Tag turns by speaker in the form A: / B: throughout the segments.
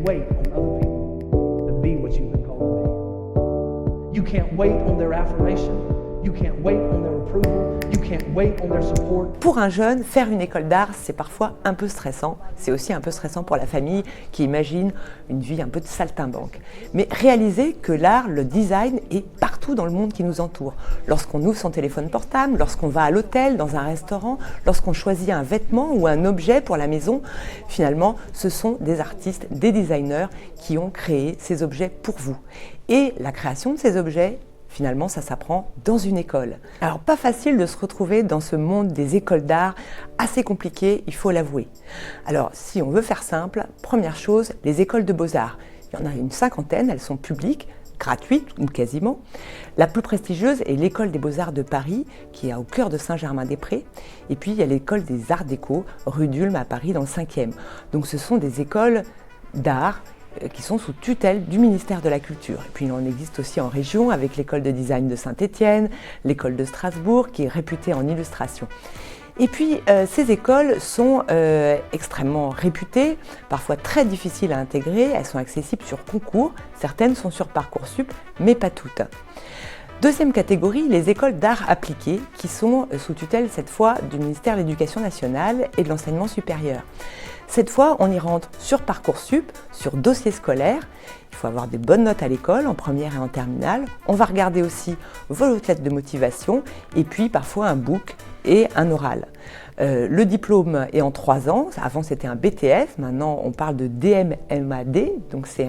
A: can't wait on other people to be what you've been called to be. You can't wait on their affirmation. You can't wait on their approval. You can't wait on their support.
B: Pour un jeune, faire une école d'art, c'est parfois un peu stressant. C'est aussi un peu stressant pour la famille qui imagine une vie un peu de saltimbanque. Mais réalisez que l'art, le design est partout dans le monde qui nous entoure. Lorsqu'on ouvre son téléphone portable, lorsqu'on va à l'hôtel, dans un restaurant, lorsqu'on choisit un vêtement ou un objet pour la maison, finalement, ce sont des artistes, des designers qui ont créé ces objets pour vous. Et la création de ces objets, finalement, ça s'apprend dans une école. Alors, pas facile de se retrouver dans ce monde des écoles d'art, assez compliqué, il faut l'avouer. Alors, si on veut faire simple, première chose, les écoles de beaux-arts. Il y en a une cinquantaine, elles sont publiques, gratuites ou quasiment. La plus prestigieuse est l'école des beaux-arts de Paris, qui est au cœur de Saint-Germain-des-Prés. Et puis, il y a l'école des arts déco, rue d'Ulm à Paris, dans le 5e. Donc, ce sont des écoles d'art qui sont sous tutelle du ministère de la Culture. Et puis il en existe aussi en région avec l'école de design de Saint-Étienne, l'école de Strasbourg qui est réputée en illustration. Et puis ces écoles sont extrêmement réputées, parfois très difficiles à intégrer, elles sont accessibles sur concours, certaines sont sur Parcoursup, mais pas toutes. Deuxième catégorie, les écoles d'art appliquées qui sont sous tutelle cette fois du ministère de l'Éducation nationale et de l'enseignement supérieur. Cette fois, on y rentre sur Parcoursup, sur dossier scolaire. Il faut avoir des bonnes notes à l'école, en première et en terminale. On va regarder aussi vos lettres de motivation et puis parfois un book et un oral. Le diplôme est en 3 ans, avant c'était un BTS, maintenant on parle de DMMAD, donc c'est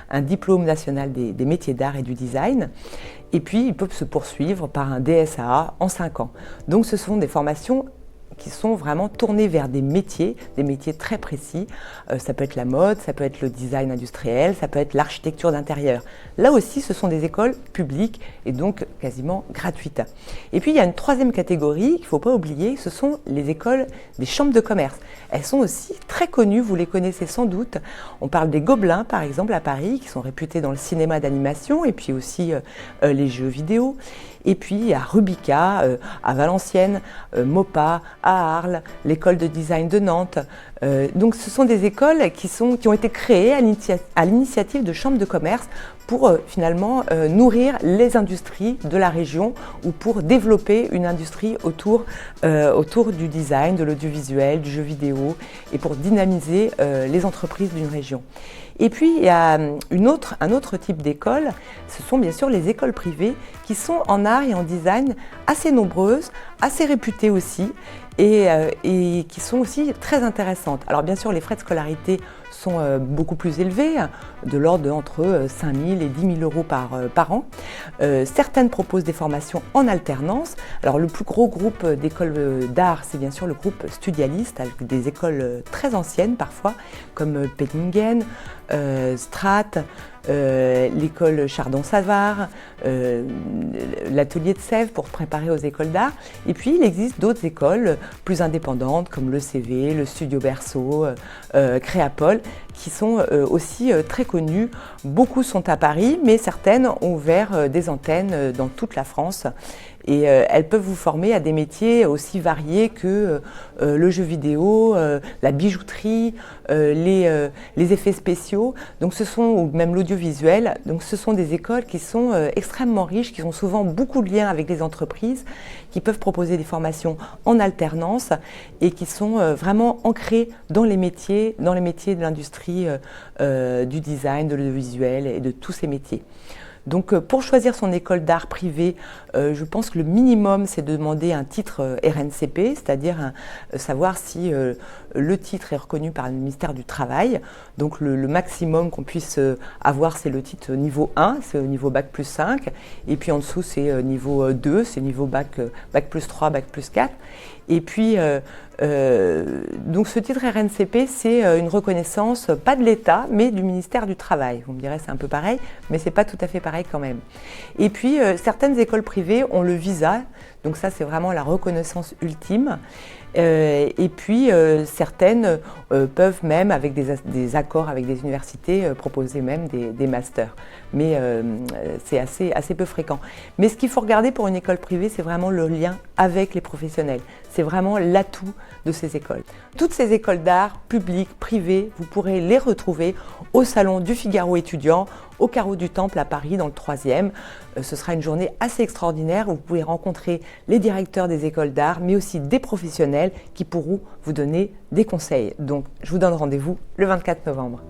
B: un diplôme national des métiers d'art et du design. Et puis il peut se poursuivre par un DSAA en 5 ans. Donc ce sont des formations qui sont vraiment tournés vers des métiers très précis. Ça peut être la mode, ça peut être le design industriel, ça peut être l'architecture d'intérieur. Là aussi, ce sont des écoles publiques et donc quasiment gratuites. Et puis, il y a une troisième catégorie qu'il ne faut pas oublier, ce sont les écoles des chambres de commerce. Elles sont aussi très connues, vous les connaissez sans doute. On parle des Gobelins, par exemple, à Paris, qui sont réputés dans le cinéma d'animation et puis aussi les jeux vidéo. Et puis à Rubica, à Valenciennes, MOPA, à Arles, l'école de design de Nantes. Donc ce sont des écoles qui ont été créées à l'initiative de chambres de commerce pour finalement nourrir les industries de la région ou pour développer une industrie autour du design, de l'audiovisuel, du jeu vidéo et pour dynamiser les entreprises d'une région. Et puis il y a un autre type d'école, ce sont bien sûr les écoles privées qui sont en art et en design assez nombreuses, assez réputées aussi et qui sont aussi très intéressantes. Alors bien sûr les frais de scolarité sont beaucoup plus élevés, de l'ordre entre 5 000 et 10 000 euros par an. Certaines proposent des formations en alternance. Alors le plus gros groupe d'écoles d'art, c'est bien sûr le groupe Studialiste, avec des écoles très anciennes parfois, comme Penningen, Strat, l'école Chardon-Savart, l'atelier de Sèvres pour préparer aux écoles d'art. Et puis il existe d'autres écoles plus indépendantes comme le CV, le Studio Berceau, Créapol, qui sont aussi très connues. Beaucoup sont à Paris, mais certaines ont ouvert des antennes dans toute la France. Et elles peuvent vous former à des métiers aussi variés que le jeu vidéo, la bijouterie, les effets spéciaux, donc ou même l'audiovisuel. Donc ce sont des écoles qui sont extrêmement riches, qui ont souvent beaucoup de liens avec les entreprises, qui peuvent proposer des formations en alternance et qui sont vraiment ancrées dans les métiers de l'industrie du design, de l'audiovisuel et de tous ces métiers. Donc pour choisir son école d'art privée, je pense que le minimum c'est de demander un titre RNCP, c'est-à-dire savoir si le titre est reconnu par le ministère du Travail. Donc le maximum qu'on puisse avoir c'est le titre niveau 1, c'est au niveau Bac plus 5, et puis en dessous c'est niveau 2, c'est niveau Bac plus 3, Bac plus 4. Et puis donc ce titre RNCP c'est une reconnaissance pas de l'État mais du ministère du Travail. Vous me direz c'est un peu pareil mais c'est pas tout à fait pareil quand même. Et puis certaines écoles privées ont le visa Donc ça, c'est vraiment la reconnaissance ultime. Et puis, certaines peuvent même, avec des accords avec des universités, proposer même des masters. Mais c'est assez peu fréquent. Mais ce qu'il faut regarder pour une école privée, c'est vraiment le lien avec les professionnels. C'est vraiment l'atout de ces écoles. Toutes ces écoles d'art, publiques, privées, vous pourrez les retrouver au Salon du Figaro étudiant, au Carreau du Temple à Paris, dans le 3e. Ce sera une journée assez extraordinaire où vous pouvez rencontrer les directeurs des écoles d'art, mais aussi des professionnels qui pourront vous donner des conseils. Donc, je vous donne rendez-vous le 24 novembre.